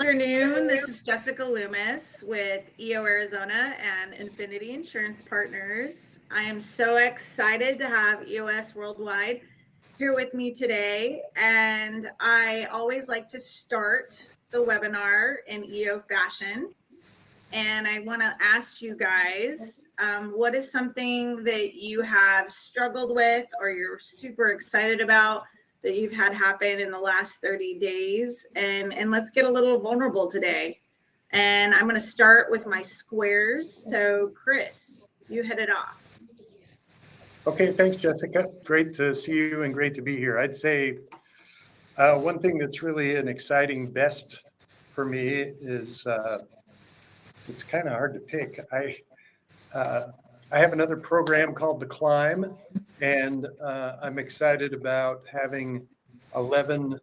Afternoon. This is Jessica Loomis with EO Arizona and Infinity Insurance Partners. I am so excited to have EOS Worldwide here with me today. And I always like to start the webinar in EO fashion. And I want to ask you guys, what is something that you have struggled with or you're super excited about that you've had happen in the last 30 days? And let's get a little vulnerable today. And I'm going to start with my squares. So Chris, you hit it off. Okay, thanks, Jessica. Great to see you and great to be here. I'd say one thing that's really an exciting best for me is it's kind of hard to pick. I have another program called The Climb, and I'm excited about having 11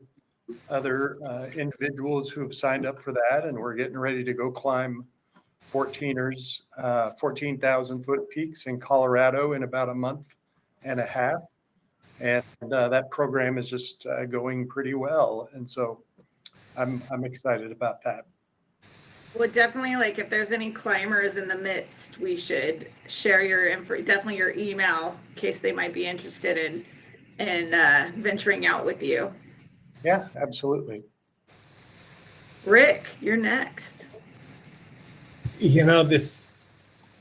other individuals who have signed up for that, and we're getting ready to go climb 14,000 foot peaks in Colorado in about a month and a half. And that program is just going pretty well. And so I'm excited about that. Well, definitely, like if there's any climbers in the midst, we should share your info, definitely your email, in case they might be interested in venturing out with you. Yeah, absolutely. Rick, you're next. You know, this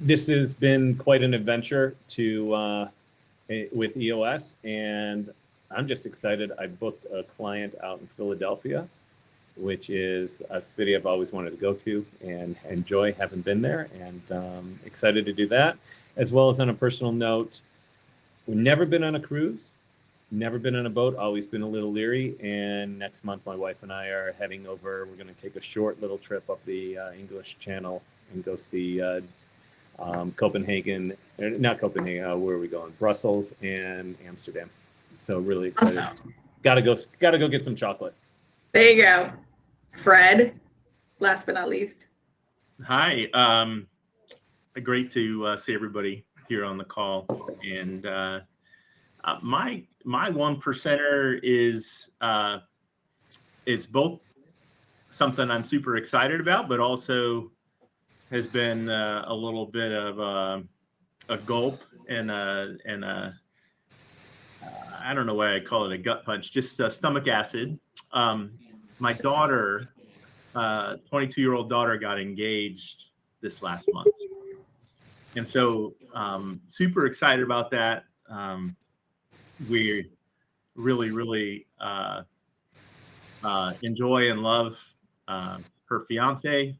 has been quite an adventure with EOS, and I'm just excited. I booked a client out in Philadelphia, which is a city I've always wanted to go to and enjoy, having been there, and excited to do that. As well as on a personal note, we've never been on a cruise, never been on a boat, always been a little leery. And next month, my wife and I are heading over. We're going to take a short little trip up the English Channel and go see Copenhagen, not Copenhagen, where are we going? Brussels and Amsterdam. So really excited. Awesome. Gotta go get some chocolate. There you go. Fred, last but not least. Hi. Great to see everybody here on the call. And my one percenter is it's both something I'm super excited about, but also has been a little bit of a gulp and I don't know why I call it a gut punch, just stomach acid. My daughter, 22-year-old daughter, got engaged this last month. And so super excited about that. We really, really enjoy and love her fiance.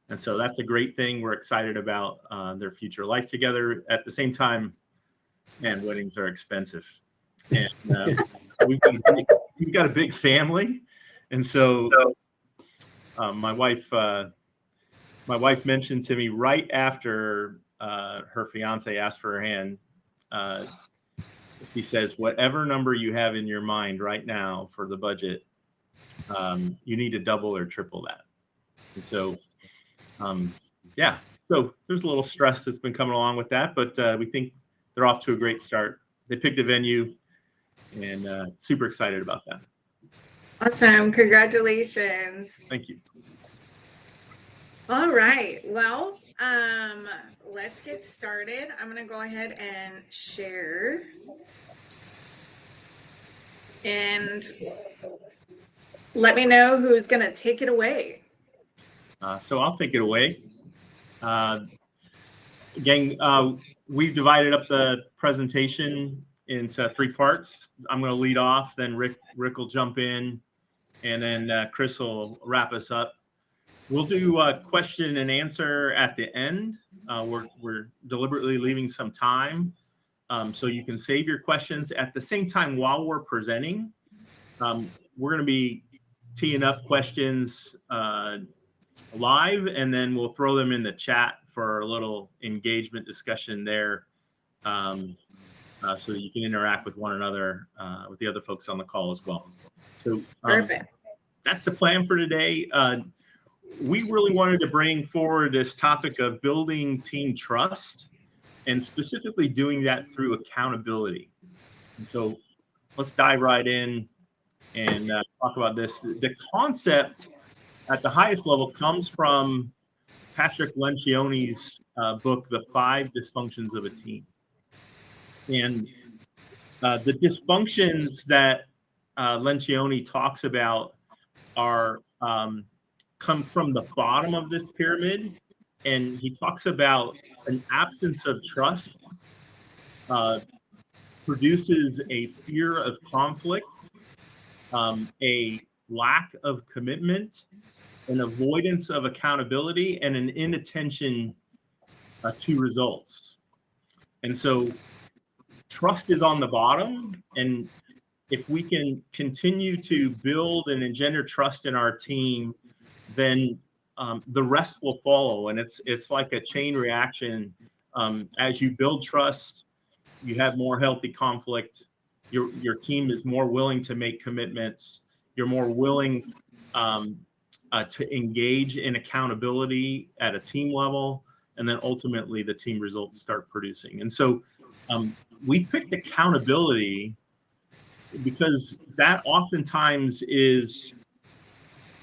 And so that's a great thing. We're excited about their future life together. At the same time, man, weddings are expensive. And we've got a big family. And so my wife mentioned to me right after her fiance asked for her hand, he says, whatever number you have in your mind right now for the budget, you need to double or triple that. And so, yeah, so there's a little stress that's been coming along with that, but we think they're off to a great start. They picked a venue, and super excited about that. Awesome. Congratulations. Thank you. All right. Well, let's get started. I'm going to go ahead and share. And let me know who's going to take it away. So I'll take it away. Again, we've divided up the presentation into 3 parts. I'm going to lead off, then Rick will jump in, and then Chris will wrap us up. We'll do a question and answer at the end. We're deliberately leaving some time so you can save your questions. At the same time, while we're presenting, we're going to be teeing up questions live, and then we'll throw them in the chat for a little engagement discussion there, so that you can interact with one another, with the other folks on the call as well. So Perfect. That's the plan for today. We really wanted to bring forward this topic of building team trust, and specifically doing that through accountability. And so let's dive right in and talk about this. The concept at the highest level comes from Patrick Lencioni's book, The 5 Dysfunctions of a Team. And the dysfunctions that Lencioni talks about are come from the bottom of this pyramid. And he talks about an absence of trust produces a fear of conflict, a lack of commitment, an avoidance of accountability, and an inattention to results. And so trust is on the bottom. And if we can continue to build and engender trust in our team, then the rest will follow. And it's like a chain reaction. As you build trust, you have more healthy conflict. Your team is more willing to make commitments. You're more willing to engage in accountability at a team level. And then ultimately the team results start producing. And so we picked accountability because that oftentimes is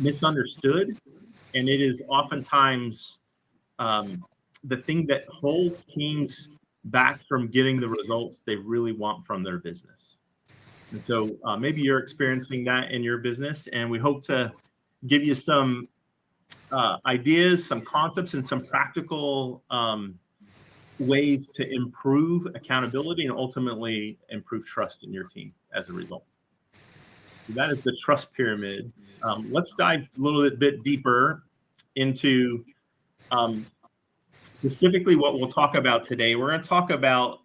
misunderstood. And it is oftentimes the thing that holds teams back from getting the results they really want from their business. And so maybe you're experiencing that in your business, and we hope to give you some ideas, some concepts, and some practical ways to improve accountability and ultimately improve trust in your team as a result. So that is the trust pyramid. Let's dive a little bit deeper into specifically what we'll talk about today. We're going to talk about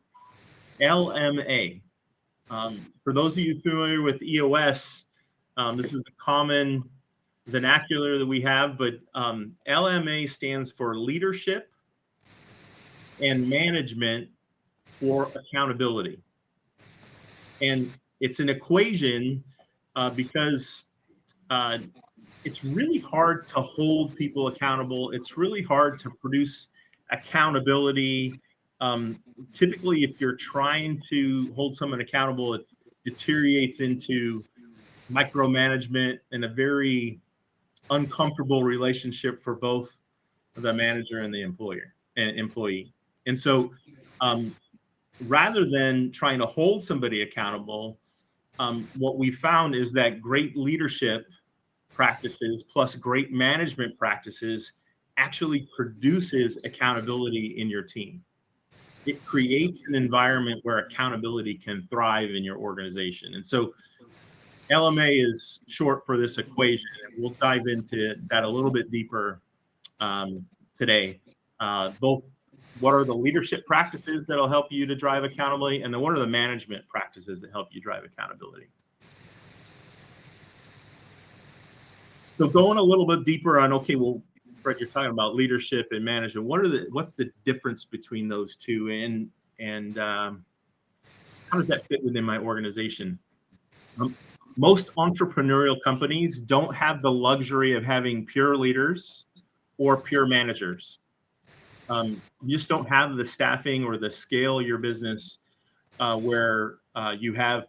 LMA. For those of you familiar with EOS, this is a common vernacular that we have, but LMA stands for leadership and management for accountability. And it's an equation because it's really hard to hold people accountable. It's really hard to produce accountability. Typically, if you're trying to hold someone accountable, it deteriorates into micromanagement and a very uncomfortable relationship for both the manager and the employee. And so rather than trying to hold somebody accountable, what we found is that great leadership practices plus great management practices actually produces accountability in your team. It creates an environment where accountability can thrive in your organization. And so LMA is short for this equation. And we'll dive into that a little bit deeper today. Both what are the leadership practices that'll help you to drive accountability, and then what are the management practices that help you drive accountability. So going a little bit deeper on, okay, well, Fred, you're talking about leadership and management. What's the difference between those two, and how does that fit within my organization? Most entrepreneurial companies don't have the luxury of having pure leaders or pure managers. You just don't have the staffing or the scale of your business where you have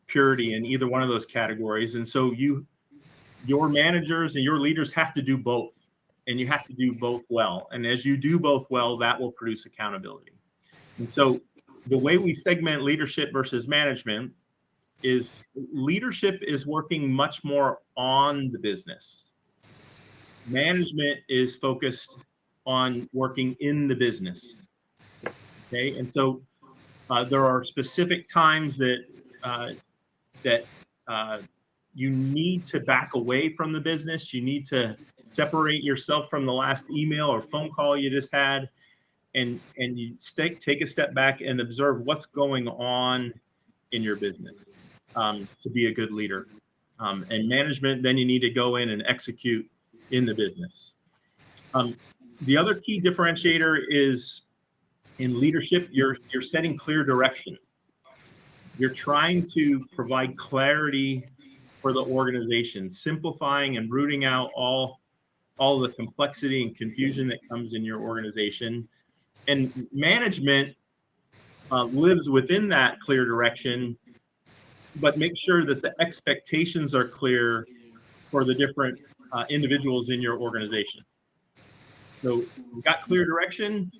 purity in either one of those categories. And so your managers and your leaders have to do both, and you have to do both well. And as you do both well, that will produce accountability. And so the way we segment leadership versus management is leadership is working much more on the business. Management is focused on working in the business. Okay, and so there are specific times that you need to back away from the business. You need to separate yourself from the last email or phone call you just had, and you take a step back and observe what's going on in your business to be a good leader. And management, then you need to go in and execute in the business. The other key differentiator is in leadership, you're setting clear direction. You're trying to provide clarity for the organization, simplifying and rooting out all the complexity and confusion that comes in your organization. And management lives within that clear direction, but make sure that the expectations are clear for the different individuals in your organization. So we've got clear direction.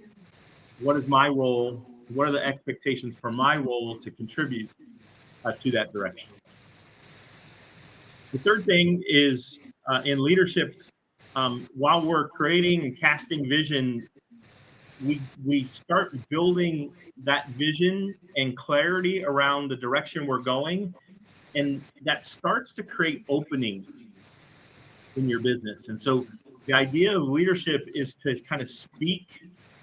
What is my role? What are the expectations for my role to contribute to that direction? The third thing is in leadership, while we're creating and casting vision, we start building that vision and clarity around the direction we're going, and that starts to create openings in your business. And so the idea of leadership is to kind of speak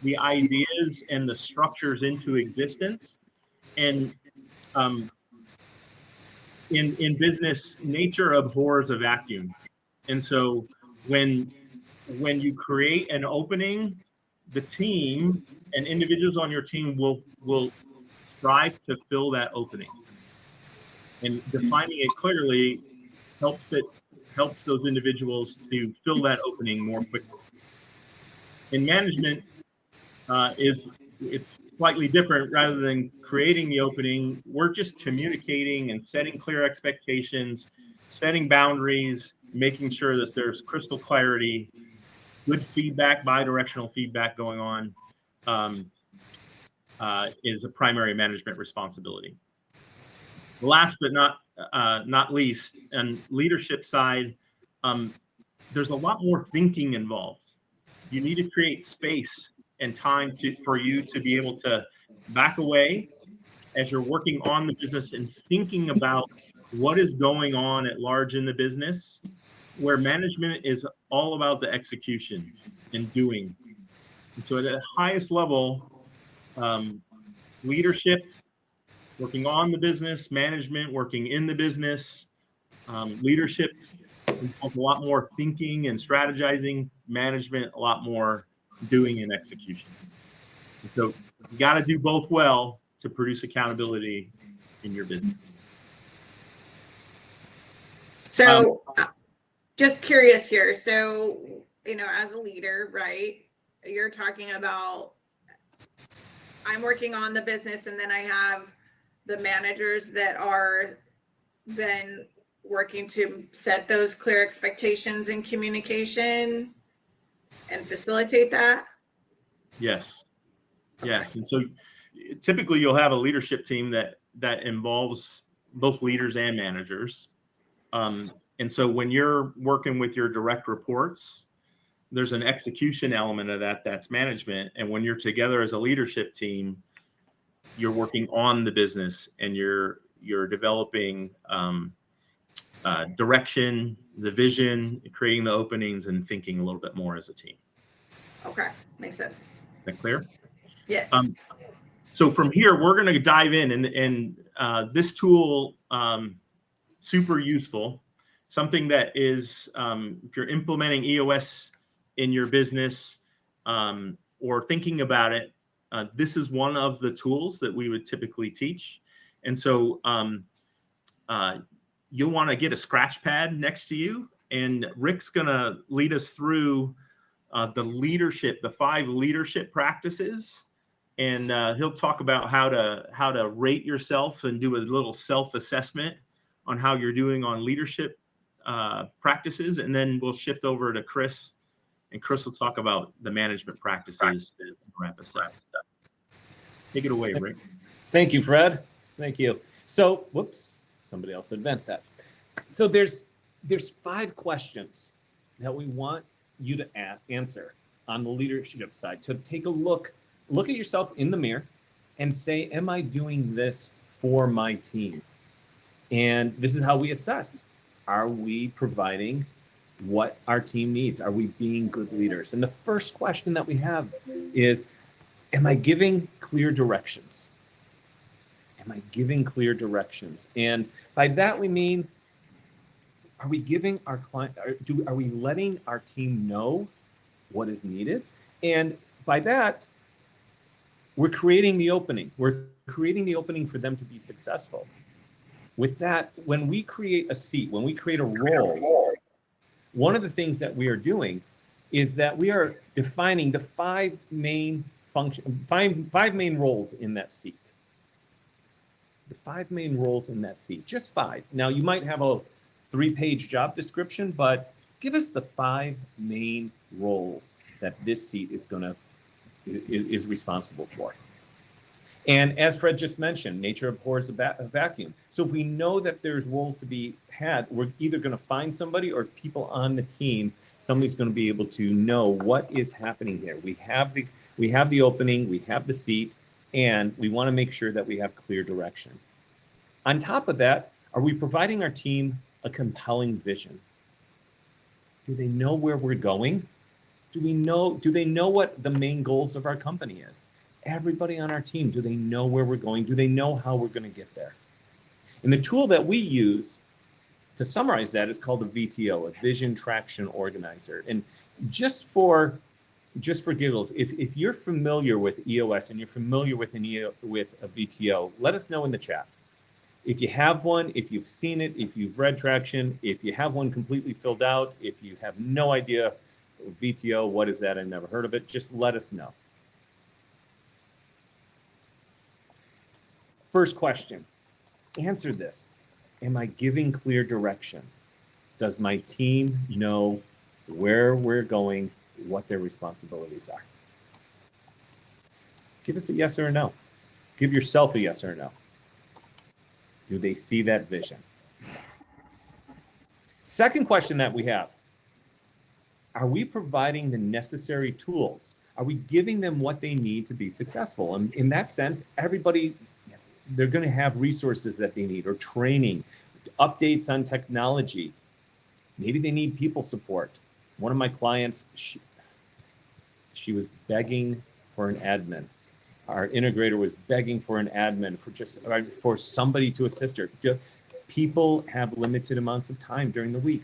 the ideas and the structures into existence. And in business, nature abhors a vacuum. And so when you create an opening, the team and individuals on your team will strive to fill that opening. And defining it clearly helps those individuals to fill that opening more quickly. In management, it's slightly different. Rather than creating the opening, we're just communicating and setting clear expectations, setting boundaries, making sure that there's crystal clarity, good feedback, bi-directional feedback going on, is a primary management responsibility. Last but not least, and leadership side, there's a lot more thinking involved. You need to create space and time for you to be able to back away as you're working on the business and thinking about what is going on at large in the business, where management is all about the execution and doing. And so at the highest level, leadership, working on the business, management, working in the business, leadership involves a lot more thinking and strategizing, management, a lot more doing and execution. And so you got to do both well to produce accountability in your business. So just curious here. So, as a leader, right, you're talking about I'm working on the business, and then I have the managers that are then working to set those clear expectations and communication and facilitate that. Yes. And so typically you'll have a leadership team that involves both leaders and managers. And so when you're working with your direct reports, there's an execution element of that's management. And when you're together as a leadership team, you're working on the business and you're developing direction, the vision, creating the openings, and thinking a little bit more as a team. Okay, makes sense. Is that clear? Yes. So from here, we're going to dive in, and this tool, super useful. Something that is, if you're implementing EOS in your business or thinking about it, this is one of the tools that we would typically teach. And so you'll want to get a scratch pad next to you, and Rick's going to lead us through the 5 leadership practices. And he'll talk about how to rate yourself and do a little self-assessment on how you're doing on leadership practices. And then we'll shift over to Chris, and Chris will talk about the management practices and wrap us up. Take it away, Rick. Thank you, Fred. Thank you. So, whoops, somebody else advanced that. So there's 5 questions that we want you to answer on the leadership side, to take a look at yourself in the mirror and say, am I doing this for my team? And this is how we assess. Are we providing what our team needs? Are we being good leaders? And the first question that we have is, am I giving clear directions? Am I giving clear directions? And by that we mean, are we giving our client, are we letting our team know what is needed? And by that, we're creating the opening. We're creating the opening for them to be successful. With that, when we create a seat, when we create a role, one of the things that we are doing is that we are defining the 5 main roles in that seat. The 5 main roles in that seat, just 5. Now, you might have a 3-page job description, but Give us the 5 main roles that this seat is responsible for. And as Fred just mentioned, nature abhors a vacuum. So if we know that there's roles to be had, we're either going to find somebody or people on the team, somebody's going to be able to know what is happening here. We have the opening, we have the seat, and we want to make sure that we have clear direction. On top of that, are we providing our team a compelling vision? Do they know where we're going? Do they know what the main goals of our company is? Everybody on our team, do they know where we're going? Do they know how we're going to get there? And the tool that we use to summarize that is called a VTO, a Vision Traction Organizer. And just for giggles, if you're familiar with EOS and you're familiar with a VTO, let us know in the chat. If you have one, if you've seen it, if you've read Traction, if you have one completely filled out, if you have no idea VTO, what is that? I've never heard of it. Just let us know. First question, answer this. Am I giving clear direction? Does my team know where we're going, what their responsibilities are? Give us a yes or a no. Give yourself a yes or a no. Do they see that vision? Second question that we have, are we providing the necessary tools? Are we giving them what they need to be successful? And in that sense, everybody, they're going to have resources that they need, or training, updates on technology. Maybe they need people support. One of my clients, she was begging for an admin. Our integrator was begging for an admin for somebody to assist her. People have limited amounts of time during the week.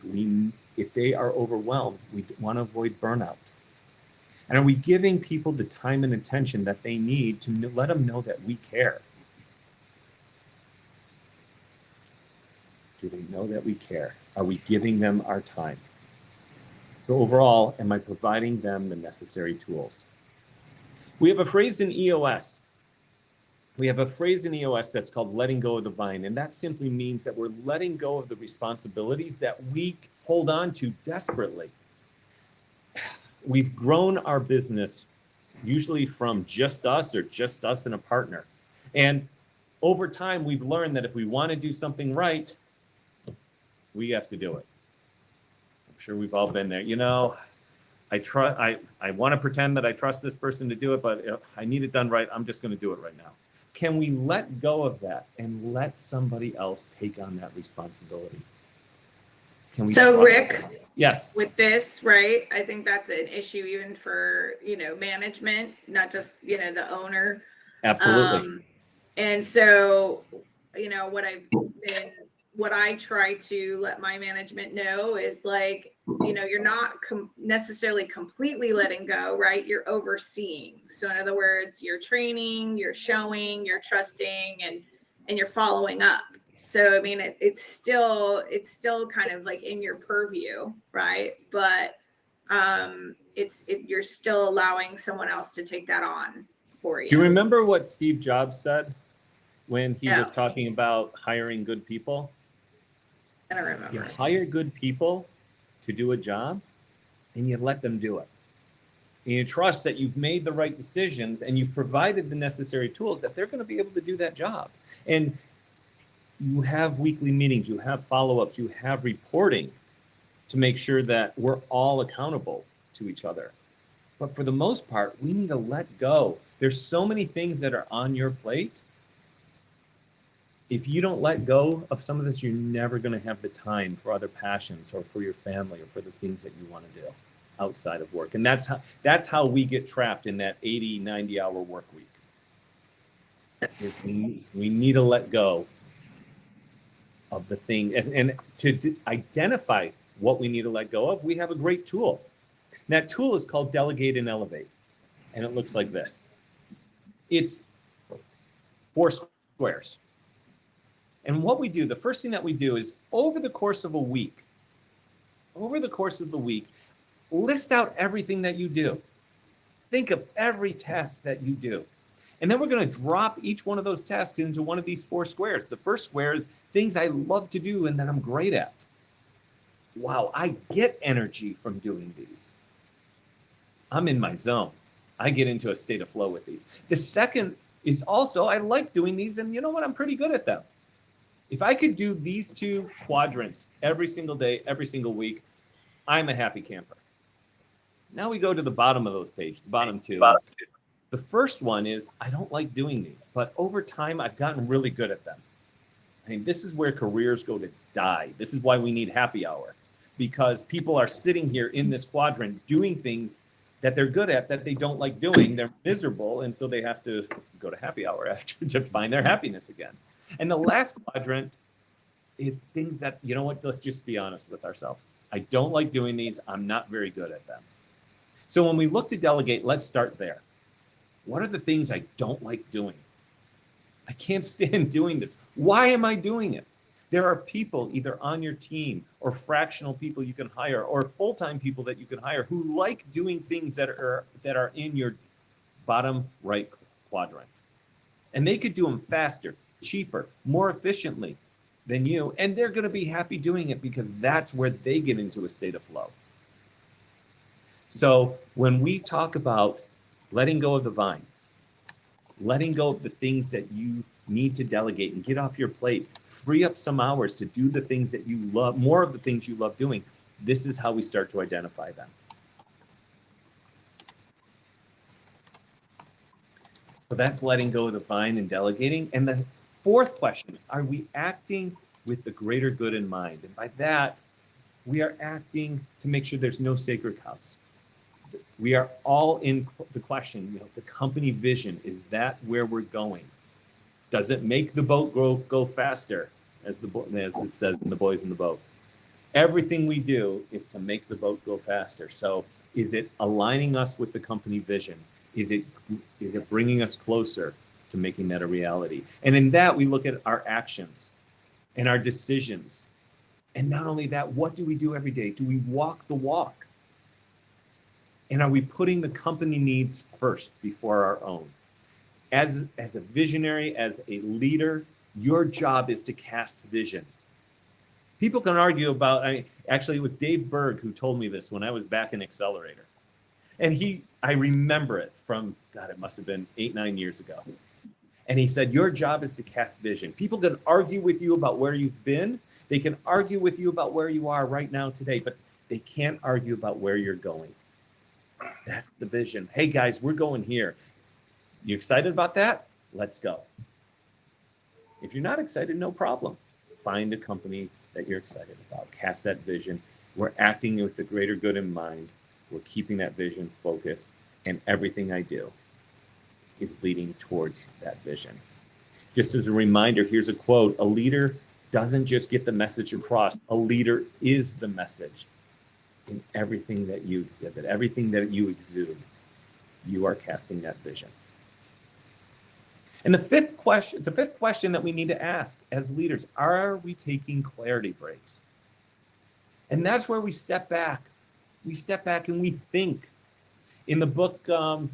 If they are overwhelmed, we want to avoid burnout. And are we giving people the time and attention that they need to let them know that we care? Do they know that we care? Are we giving them our time? So overall, am I providing them the necessary tools? We have a phrase in EOS. That's called letting go of the vine. And that simply means that we're letting go of the responsibilities that we hold on to desperately. We've grown our business usually from just us or just us and a partner. And over time, we've learned that if we want to do something right, we have to do it. I'm sure we've all been there. You know, I want to pretend that I trust this person to do it, but if I need it done right, I'm just going to do it right now. Can we let go of that and let somebody else take on that responsibility? Can we? So Rick, yes, with this, right? I think that's an issue even for, management, not just, the owner. absolutely. And so, what I try to let my management know is like, you're not necessarily completely letting go, right? You're overseeing. So in other words, you're training, you're showing, you're trusting, and you're following up. So, I mean, it's still kind of like in your purview, right? But you're still allowing someone else to take that on for you. Do you remember what Steve Jobs said when he was talking about hiring good people? I don't remember. You hire good people to do a job and you let them do it. And you trust that you've made the right decisions and you've provided the necessary tools that they're going to be able to do that job. And you have weekly meetings, you have follow-ups, you have reporting to make sure that we're all accountable to each other. But for the most part, we need to let go. There's so many things that are on your plate. If you don't let go of some of this, you're never going to have the time for other passions or for your family or for the things that you want to do outside of work. And that's how we get trapped in that 80, 90-hour work week. Is we need to let go of the thing. And to identify what we need to let go of, we have a great tool. And that tool is called Delegate and Elevate. And it looks like this. It's 4 squares. And what we do, the first thing that we do is over the course of the week, list out everything that you do. Think of every task that you do. And then we're going to drop each one of those tasks into one of these 4 squares. The first square is things I love to do and that I'm great at. wow, I get energy from doing these. I'm in my zone. I get into a state of flow with these. The second is also, I like doing these, and you know what? I'm pretty good at them. If I could do these two quadrants every single day, every single week, I'm a happy camper. Now we go to the bottom of those pages, the bottom two. The first one is, I don't like doing these, but over time, I've gotten really good at them. I mean, this is where careers go to die. This is why we need happy hour, because people are sitting here in this quadrant doing things that they're good at that they don't like doing. They're miserable, and so they have to go to happy hour after to find their happiness again. And the last quadrant is things that, you know what, let's just be honest with ourselves. I don't like doing these. I'm not very good at them. So when we look to delegate, let's start there. What are the things I don't like doing? I can't stand doing this. Why am I doing it? There are people either on your team or fractional people you can hire or full-time people that you can hire who like doing things that are in your bottom right quadrant. And they could do them faster, cheaper, more efficiently than you. And they're going to be happy doing it because that's where they get into a state of flow. So when we talk about letting go of the vine, letting go of the things that you need to delegate and get off your plate, free up some hours to do the things that you love, more of the things you love doing, this is how we start to identify them. So that's letting go of the vine and delegating. And the fourth question, are we acting with the greater good in mind? And by that, we are acting to make sure there's no sacred cows. We are all in the question, you know, the company vision, is that where we're going? Does it make the boat go faster, as it says in The Boys in the Boat? Everything we do is to make the boat go faster. So is it aligning us with the company vision? Is it bringing us closer to making that a reality? And in that, we look at our actions and our decisions. And not only that, what do we do every day? Do we walk the walk? And are we putting the company needs first before our own? As a visionary, as a leader, your job is to cast vision. People can argue about, actually it was Dave Berg who told me this when I was back in Accelerator. And I remember it from, God, it must have been 8-9 years ago. And he said, your job is to cast vision. People can argue with you about where you've been. They can argue with you about where you are right now today, but they can't argue about where you're going. That's the vision. Hey guys, we're going here. You excited about that? Let's go. If you're not excited, no problem. Find a company that you're excited about. Cast that vision. We're acting with the greater good in mind. We're keeping that vision focused, and everything I do is leading towards that vision. Just as a reminder, here's a quote. A leader doesn't just get the message across. A leader is the message. In everything that you exhibit, everything that you exude, you are casting that vision. And the fifth question that we need to ask as leaders, are we taking clarity breaks? And that's where we step back. We step back and we think. In the book, The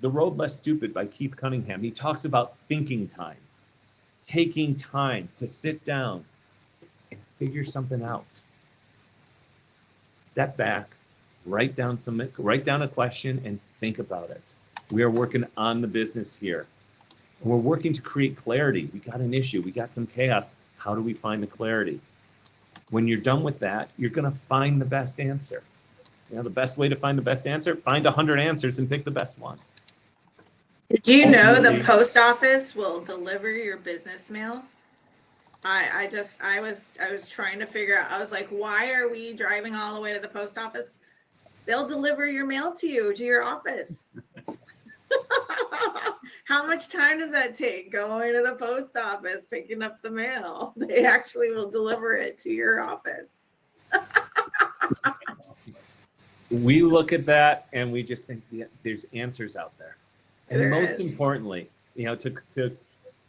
Road Less Stupid by Keith Cunningham, he talks about thinking time, taking time to sit down and figure something out. Step back, write down a question and think about it. We are working on the business here. We're working to create clarity. We got an issue. We got some chaos. How do we find the clarity? When you're done with that, you're going to find the best answer. You know, the best way to find the best answer, find 100 answers and pick the best one. Did you know the post office will deliver your business mail? I was trying to figure out, I was like, why are we driving all the way to the post office? They'll deliver your mail to you, to your office. How much time does that take going to the post office, picking up the mail? They actually will deliver it to your office. We look at that and we just think there's answers out there. And There most is. importantly, you know,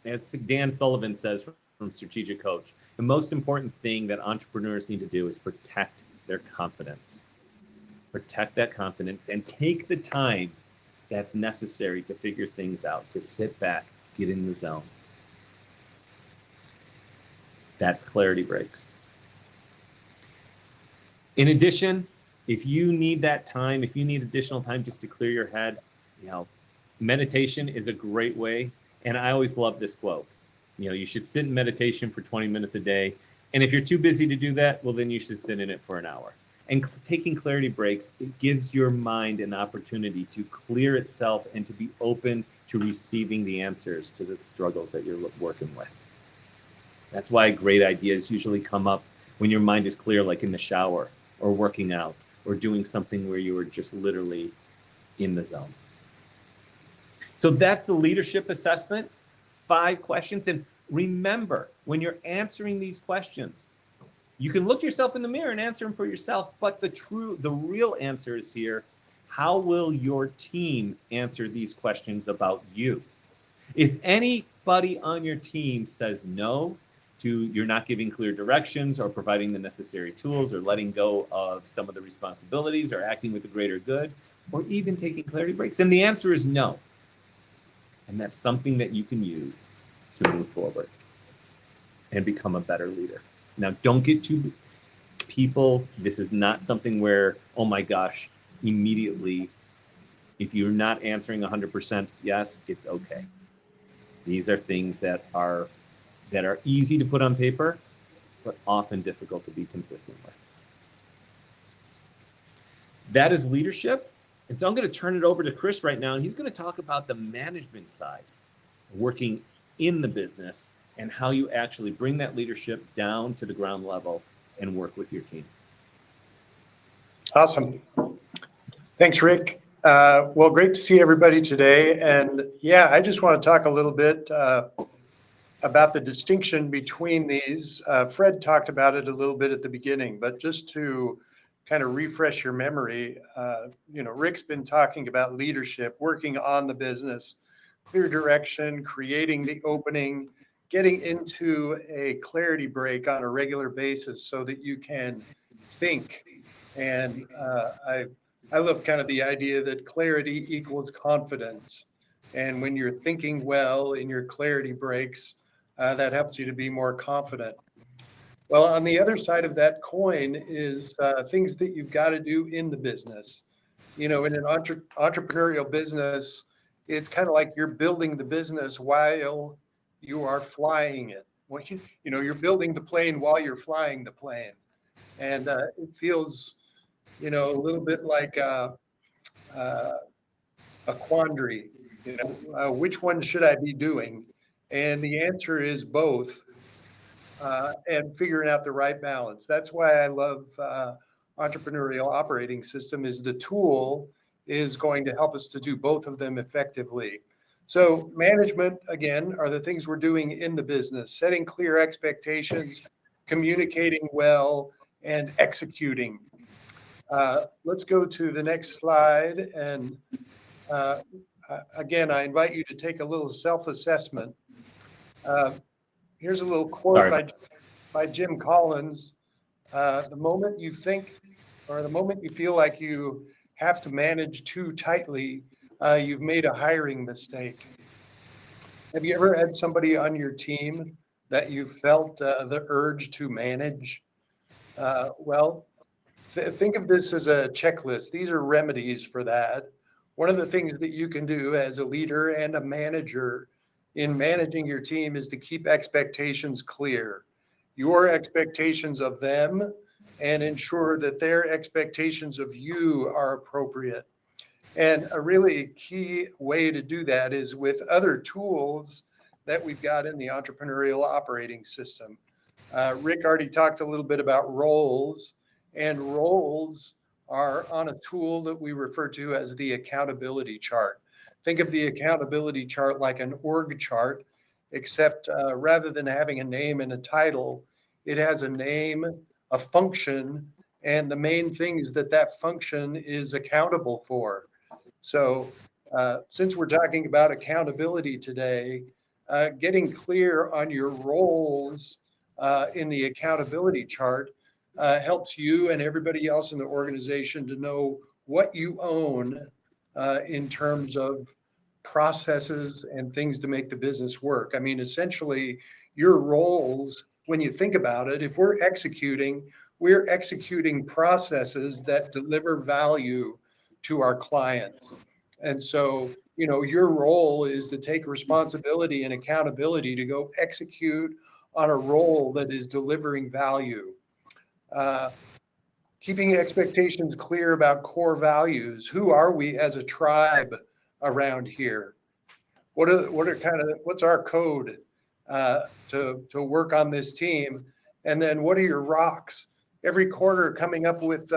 as Dan Sullivan says from Strategic Coach, the most important thing that entrepreneurs need to do is protect their confidence. Protect that confidence and take the time that's necessary to figure things out, to sit back, get in the zone. That's clarity breaks. In addition, if you need that time, if you need additional time just to clear your head, meditation is a great way. And I always love this quote. You should sit in meditation for 20 minutes a day. And if you're too busy to do that, well, then you should sit in it for an hour. And taking clarity breaks, it gives your mind an opportunity to clear itself and to be open to receiving the answers to the struggles that you're working with. That's why great ideas usually come up when your mind is clear, like in the shower or working out or doing something where you are just literally in the zone. So that's the leadership assessment, 5 questions. And remember, when you're answering these questions, you can look yourself in the mirror and answer them for yourself, but the real answer is here. How will your team answer these questions about you? If anybody on your team says no to you're not giving clear directions or providing the necessary tools or letting go of some of the responsibilities or acting with the greater good or even taking clarity breaks, then the answer is no. And that's something that you can use to move forward and become a better leader. Now, don't get too people. This is not something where, oh my gosh, immediately, if you're not answering 100% yes, it's okay. These are things that are easy to put on paper, but often difficult to be consistent with. That is leadership. And so I'm going to turn it over to Chris right now, and he's going to talk about the management side, working in the business, and how you actually bring that leadership down to the ground level and work with your team. Awesome. Thanks, Rick. Well, great to see everybody today. And yeah, I just want to talk a little bit about the distinction between these. Fred talked about it a little bit at the beginning, but just to kind of refresh your memory, Rick's been talking about leadership, working on the business, clear direction, creating the opening, getting into a clarity break on a regular basis so that you can think. And I love kind of the idea that clarity equals confidence. And when you're thinking well in your clarity breaks, that helps you to be more confident. Well, on the other side of that coin is things that you've got to do in the business. In an entrepreneurial business, it's kind of like you're building the business while you are flying it. You're building the plane while you're flying the plane. And it feels, a little bit like a quandary. Which one should I be doing? And the answer is both. And figuring out the right balance. That's why I love entrepreneurial operating system. Is the tool is going to help us to do both of them effectively. So management, again, are the things we're doing in the business, setting clear expectations, communicating well, and executing. Let's go to the next slide. And again, I invite you to take a little self-assessment. Here's a little quote by Jim Collins. The moment you think, or the moment you feel like you have to manage too tightly, you've made a hiring mistake. Have you ever had somebody on your team that you felt the urge to manage? Think of this as a checklist. These are remedies for that. One of the things that you can do as a leader and a manager in managing your team is to keep expectations clear, your expectations of them, and ensure that their expectations of you are appropriate. And a really key way to do that is with other tools that we've got in the entrepreneurial operating system. Rick already talked a little bit about roles, and roles are on a tool that we refer to as the accountability chart. Think of the accountability chart like an org chart, except rather than having a name and a title, it has a name, a function, and the main things that function is accountable for. So since we're talking about accountability today, getting clear on your roles in the accountability chart helps you and everybody else in the organization to know what you own in terms of processes and things to make the business work. I mean, essentially, your roles, when you think about it, if we're executing, we're executing processes that deliver value to our clients. And so, your role is to take responsibility and accountability to go execute on a role that is delivering value. Keeping expectations clear about core values. Who are we as a tribe around here? What's our code to work on this team? And then what are your rocks? Every quarter coming up with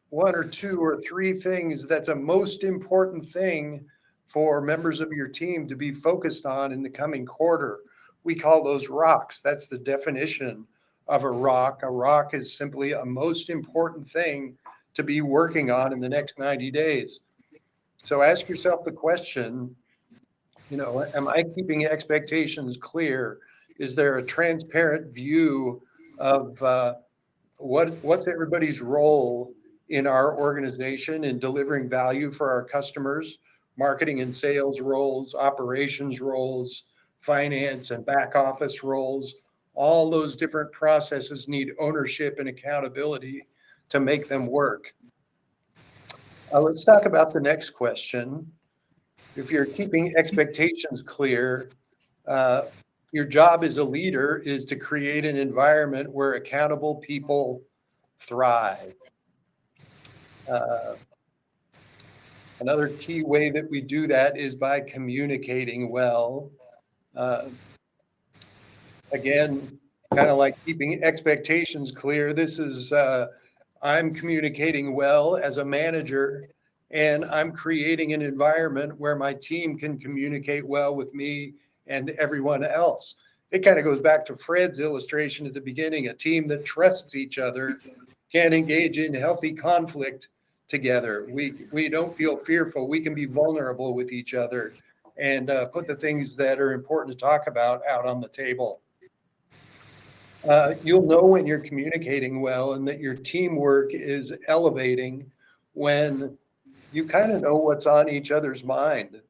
one or two or three things that's a most important thing for members of your team to be focused on in the coming quarter. We call those rocks. That's the definition of a rock. A rock is simply a most important thing to be working on in the next 90 days. So ask yourself the question, am I keeping expectations clear? Is there a transparent view of what's everybody's role in our organization in delivering value for our customers? Marketing and sales roles, operations roles, finance and back office roles. All those different processes need ownership and accountability to make them work. Let's talk about the next question. If you're keeping expectations clear, your job as a leader is to create an environment where accountable people thrive. Another key way that we do that is by communicating well. Again, kind of like keeping expectations clear. This is, I'm communicating well as a manager, and I'm creating an environment where my team can communicate well with me and everyone else. It kind of goes back to Fred's illustration at the beginning. A team that trusts each other can engage in healthy conflict together. We don't feel fearful. We can be vulnerable with each other and put the things that are important to talk about out on the table. You'll know when you're communicating well and that your teamwork is elevating when you kind of know what's on each other's mind.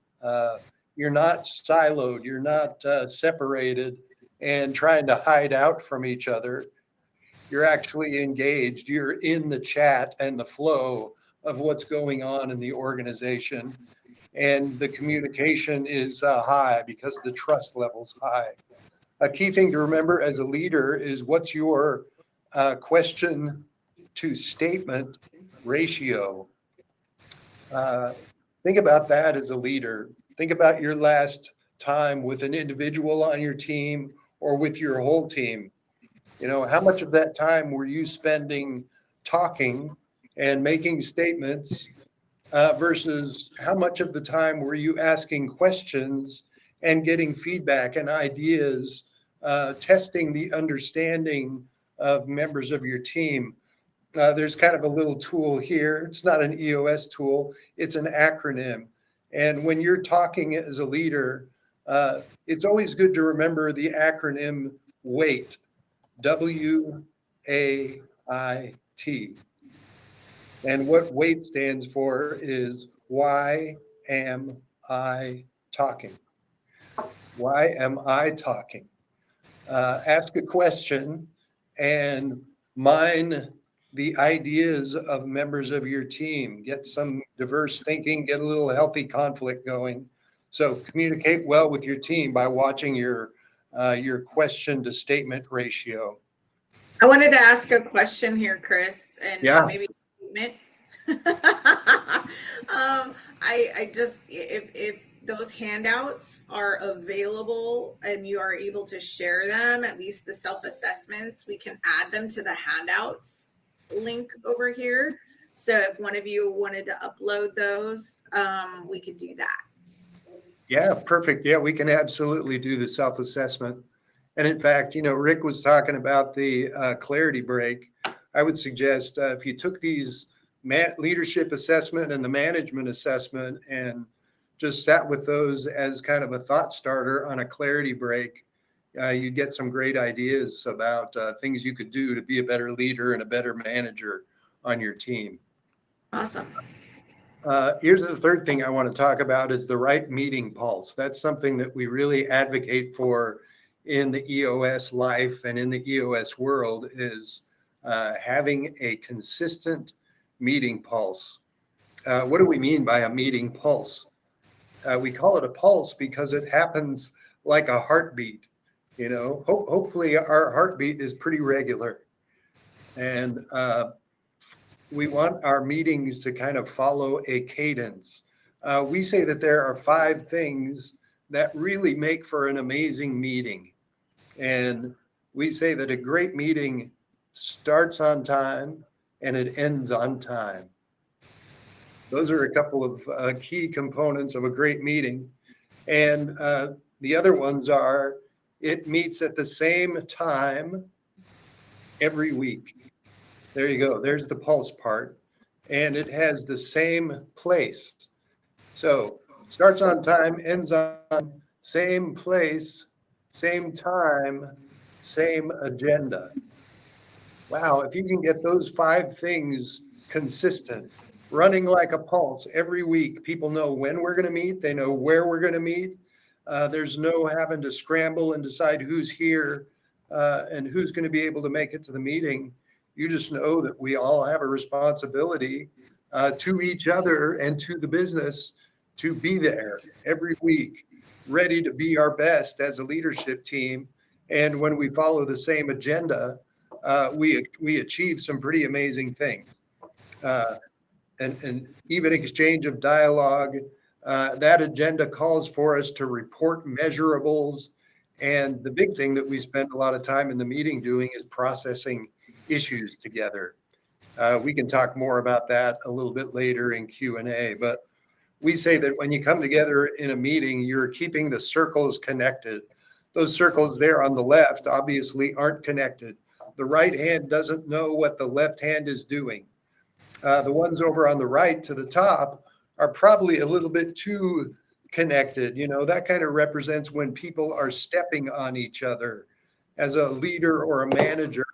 You're not siloed, you're not separated and trying to hide out from each other. You're actually engaged. You're in the chat and the flow of what's going on in the organization. And the communication is high because the trust level's high. A key thing to remember as a leader is what's your question to statement ratio. Think about that as a leader. Think about your last time with an individual on your team or with your whole team. How much of that time were you spending talking and making statements versus how much of the time were you asking questions and getting feedback and ideas, testing the understanding of members of your team? There's kind of a little tool here. It's not an EOS tool. It's an acronym. And when you're talking as a leader, it's always good to remember the acronym WAIT, WAIT. And what WAIT stands for is why am I talking? Why am I talking? Ask a question and mine the ideas of members of your team. Get some diverse thinking, get a little healthy conflict going. So communicate well with your team by watching your question to statement ratio. I wanted to ask a question here, Chris, and maybe a statement. I just, if those handouts are available and you are able to share them, at least the self-assessments, we can add them to the handouts link over here. So if one of you wanted to upload those, we could do that. Yeah, perfect. Yeah, we can absolutely do the self-assessment. And in fact, Rick was talking about the clarity break. I would suggest if you took these leadership assessment and the management assessment and just sat with those as kind of a thought starter on a clarity break, you get some great ideas about things you could do to be a better leader and a better manager on your team. Awesome. Here's the third thing I want to talk about is the right meeting pulse. That's something that we really advocate for in the EOS life and in the EOS world is having a consistent meeting pulse. What do we mean by a meeting pulse? We call it a pulse because it happens like a heartbeat. You know, hopefully our heartbeat is pretty regular. And we want our meetings to kind of follow a cadence. We say that there are 5 things that really make for an amazing meeting. And we say that a great meeting starts on time and it ends on time. Those are a couple of key components of a great meeting. And the other ones are, it meets at the same time every week. There you go. There's the pulse part. And it has the same place. So starts on time, ends on same place, same time, same agenda. Wow, if you can get those 5 things consistent, running like a pulse every week, people know when we're going to meet, they know where we're going to meet. There's no having to scramble and decide who's here and who's going to be able to make it to the meeting. You just know that we all have a responsibility to each other and to the business to be there every week, ready to be our best as a leadership team. And when we follow the same agenda, we achieve some pretty amazing things. And even exchange of dialogue, that agenda calls for us to report measurables. And the big thing that we spend a lot of time in the meeting doing is processing issues together. We can talk more about that a little bit later in Q&A, but we say that when you come together in a meeting, you're keeping the circles connected. Those circles there on the left obviously aren't connected. The right hand doesn't know what the left hand is doing. The ones over on the right to the top are probably a little bit too connected. You know, that kind of represents when people are stepping on each other. As a leader or a manager,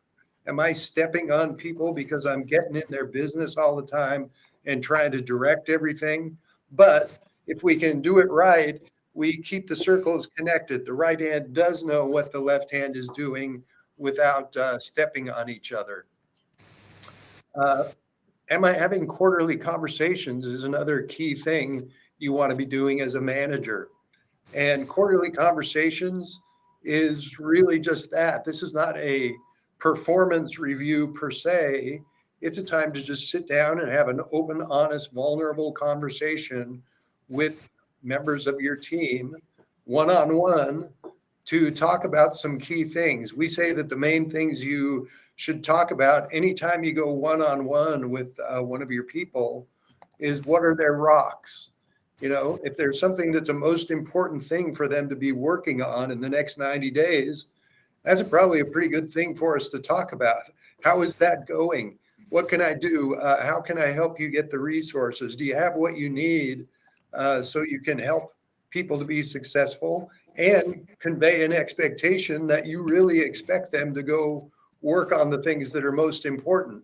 am I stepping on people because I'm getting in their business all the time and trying to direct everything? But if we can do it right, we keep the circles connected. The right hand does know what the left hand is doing without stepping on each other. Am I having quarterly conversations is another key thing you want to be doing as a manager. And quarterly conversations is really just that. This is not a performance review per se. It's a time to just sit down and have an open, honest, vulnerable conversation with members of your team, one-on-one, to talk about some key things. We say that the main things you should talk about anytime you go one-on-one with one of your people is, what are their rocks? You know, if there's something that's a most important thing for them to be working on in the next 90 days, that's probably a pretty good thing for us to talk about. How is that going? What can I do? How can I help you get the resources? Do you have what you need so you can help people to be successful and convey an expectation that you really expect them to go work on the things that are most important?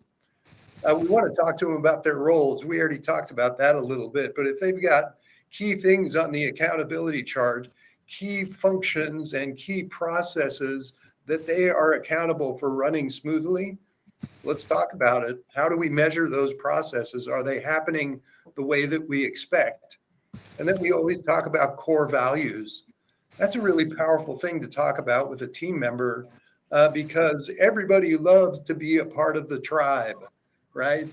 We want to talk to them about their roles. We already talked about that a little bit, but if they've got key things on the accountability chart, key functions and key processes that they are accountable for running smoothly, let's talk about it. How do we measure those processes? Are they happening the way that we expect? And then we always talk about core values. That's a really powerful thing to talk about with a team member because everybody loves to be a part of the tribe, right?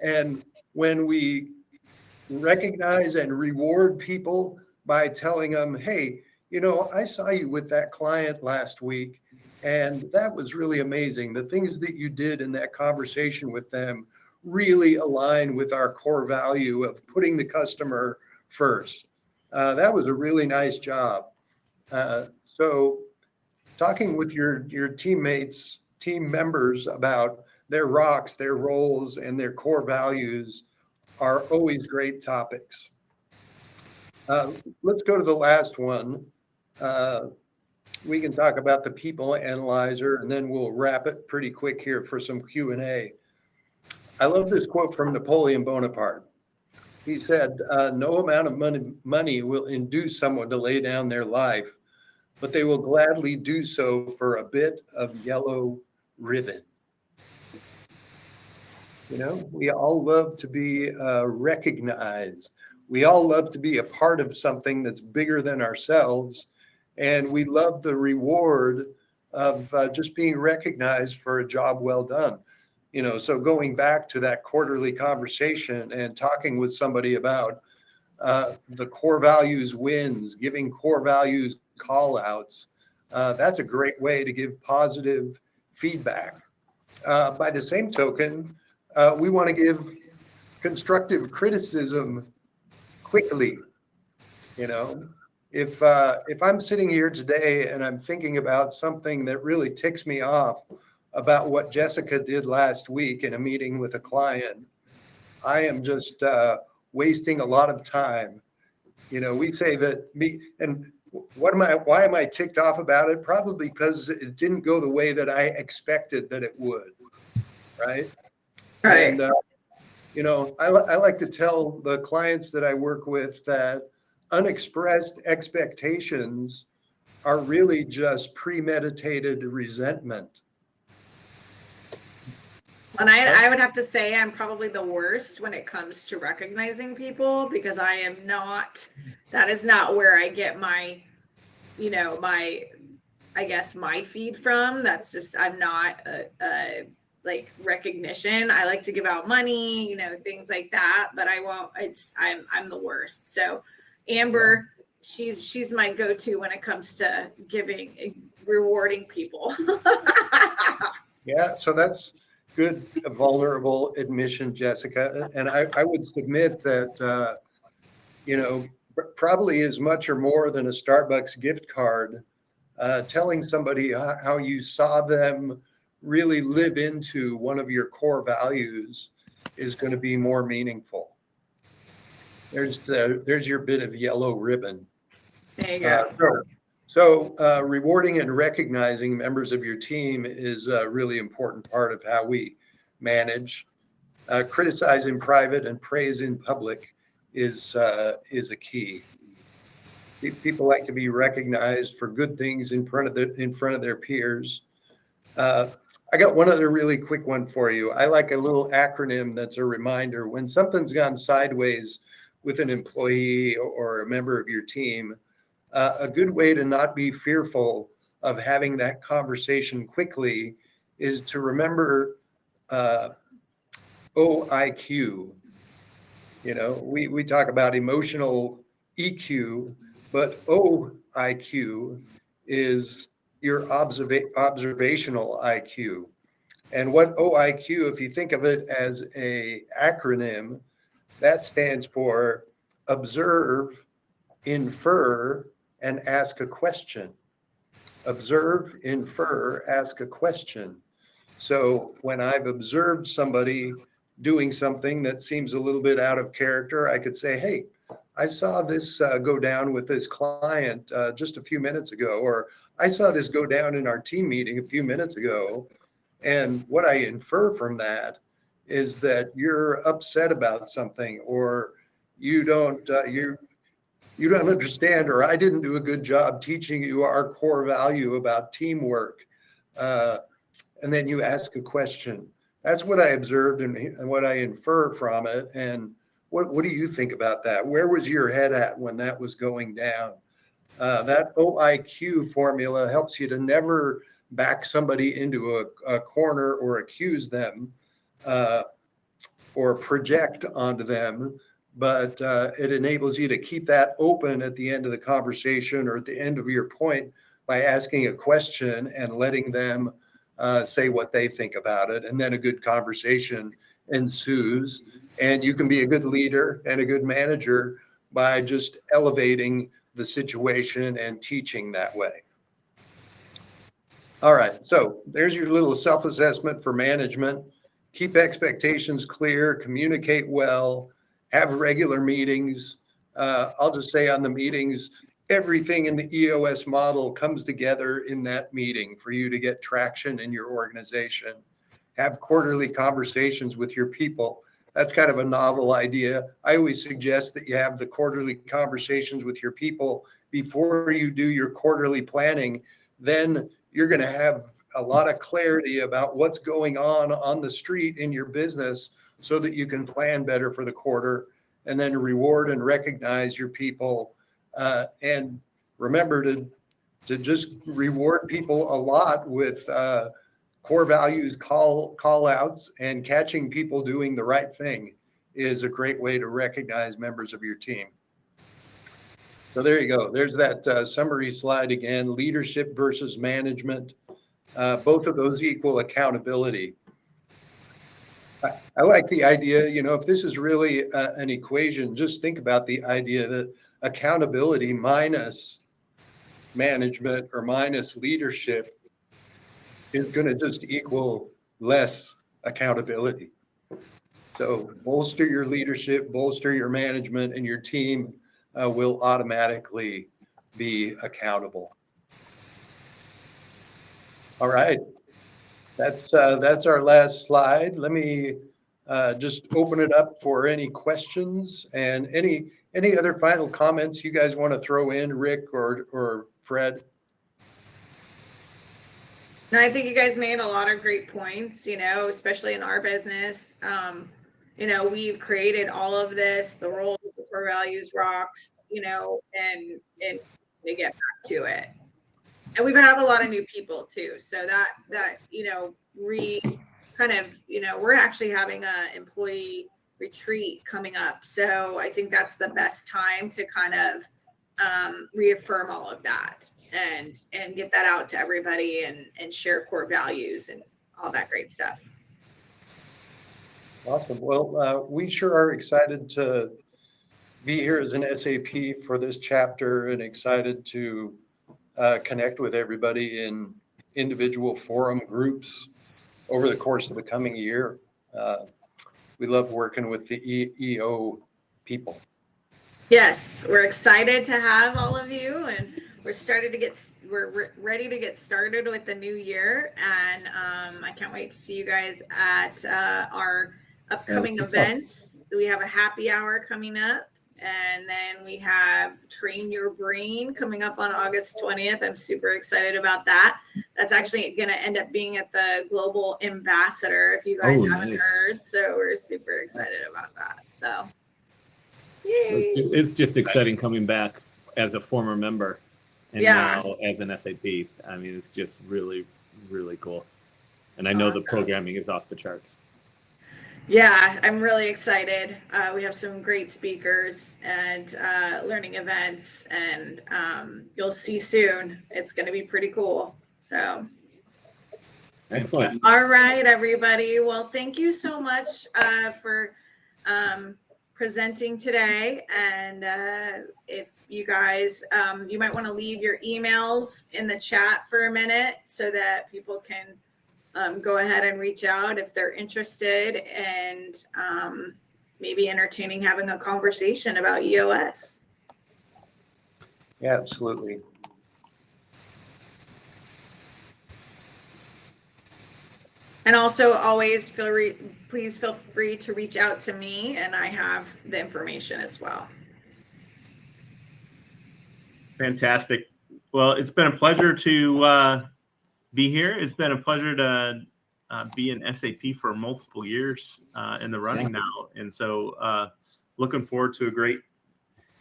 And when we recognize and reward people by telling them, hey, you know, I saw you with that client last week, and that was really amazing. The things that you did in that conversation with them really align with our core value of putting the customer first. That was a really nice job. So talking with your teammates, team members about their rocks, their roles, and their core values are always great topics. Let's go to the last one. We can talk about the people analyzer, and then we'll wrap it pretty quick here for some Q&A. I love this quote from Napoleon Bonaparte. He said, no amount of money will induce someone to lay down their life, but they will gladly do so for a bit of yellow ribbon. You know, we all love to be recognized. We all love to be a part of something that's bigger than ourselves. And we love the reward of just being recognized for a job well done. You know, so going back to that quarterly conversation and talking with somebody about the core values wins, giving core values call outs, that's a great way to give positive feedback. By the same token, we want to give constructive criticism quickly. You know, if I'm sitting here today and I'm thinking about something that really ticks me off about what Jessica did last week in a meeting with a client, I am just wasting a lot of time. You know, we say that me and why am I ticked off about it? Probably because it didn't go the way that I expected that it would, right? Right. And you know, I like to tell the clients that I work with that unexpressed expectations are really just premeditated resentment. And I would have to say I'm probably the worst when it comes to recognizing people because I am not, that is not where I get my, you know, I guess my feed from. That's just, I'm not like recognition. I like to give out money, you know, things like that, but I won't, I'm the worst. So Amber, she's my go-to when it comes to rewarding people. Yeah, so that's good, vulnerable admission, Jessica. And I would submit that, you know, probably as much or more than a Starbucks gift card, telling somebody how you saw them really live into one of your core values is going to be more meaningful. There's your bit of yellow ribbon. There you go. So rewarding and recognizing members of your team is a really important part of how we manage. Criticize in private and praise in public is a key. People like to be recognized for good things in front of their peers. I got one other really quick one for you. I like a little acronym that's a reminder when something's gone sideways with an employee or a member of your team. A good way to not be fearful of having that conversation quickly is to remember OIQ. You know, we talk about emotional EQ, but OIQ is your observational IQ. And what OIQ, if you think of it as a acronym, that stands for observe, infer, and ask a question. Observe, infer, ask a question. So when I've observed somebody doing something that seems a little bit out of character, I could say, hey, I saw this go down with this client just a few minutes ago, or I saw this go down in our team meeting a few minutes ago. And what I infer from that is that you're upset about something, or you don't understand, or I didn't do a good job teaching you our core value about teamwork. And then you ask a question. That's what I observed and what I infer from it. And what do you think about that? Where was your head at when that was going down? That OIQ formula helps you to never back somebody into a corner or accuse them or project onto them, but it enables you to keep that open at the end of the conversation or at the end of your point by asking a question and letting them say what they think about it. And then a good conversation ensues. And you can be a good leader and a good manager by just elevating the situation and teaching that way. All right, so there's your little self-assessment for management. Keep expectations clear, communicate well, have regular meetings. I'll just say on the meetings, everything in the EOS model comes together in that meeting for you to get traction in your organization. Have quarterly conversations with your people. That's kind of a novel idea. I always suggest that you have the quarterly conversations with your people before you do your quarterly planning. Then you're going to have a lot of clarity about what's going on the street in your business so that you can plan better for the quarter, and then reward and recognize your people. And remember to just reward people a lot with core values call outs, and catching people doing the right thing is a great way to recognize members of your team. So there you go. There's that summary slide again, leadership versus management. Both of those equal accountability. I like the idea, if this is really an equation, just think about the idea that accountability minus management or minus leadership is going to just equal less accountability. So bolster your leadership, bolster your management, and your team will automatically be accountable. All right. That's our last slide. Let me just open it up for any questions and any other final comments you guys want to throw in, Rick or Fred. No, I think you guys made a lot of great points, especially in our business. We've created all of this, the roles, the core values, rocks, and they get back to it. And we've had a lot of new people too. So that we're actually having an employee retreat coming up. So I think that's the best time to kind of reaffirm all of that and get that out to everybody and share core values and all that great stuff. Awesome. Well, we sure are excited to be here as an SAP for this chapter, and excited to connect with everybody in individual forum groups over the course of the coming year. We love working with the EO people. Yes, we're excited to have all of you, and we're ready to get started with the new year. And I can't wait to see you guys at our upcoming events. We have a happy hour coming up, and then we have Train Your Brain coming up on August 20th. I'm super excited about that. That's actually going to end up being at the Global Ambassador, if you guys haven't heard. So we're super excited about that. So yay. It's just exciting coming back as a former member and now as an SAP. I mean, it's just really, really cool. And I know the programming is off the charts. Yeah, I'm really excited. We have some great speakers and learning events, and you'll see soon. It's going to be pretty cool. So, Excellent. All right, everybody. Well, thank you so much for presenting today. And if you guys, you might want to leave your emails in the chat for a minute so that people can go ahead and reach out if they're interested, and maybe entertaining having a conversation about EOS. Yeah, absolutely. And also always please feel free to reach out to me, and I have the information as well. Fantastic. Well, it's been a pleasure to be here. It's been a pleasure to be in SAP for multiple years in the running now. And so looking forward to a great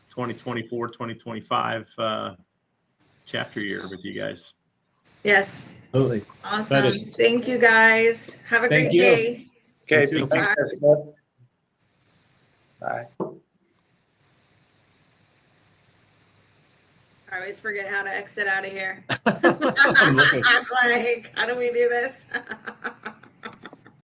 2024, 2025 chapter year with you guys. Yes. Absolutely. Awesome. Excited. Thank you guys. Have a great day. Okay, You too. thanks, Jessica. Bye. I always forget how to exit out of here. I'm looking. Like, how do we do this?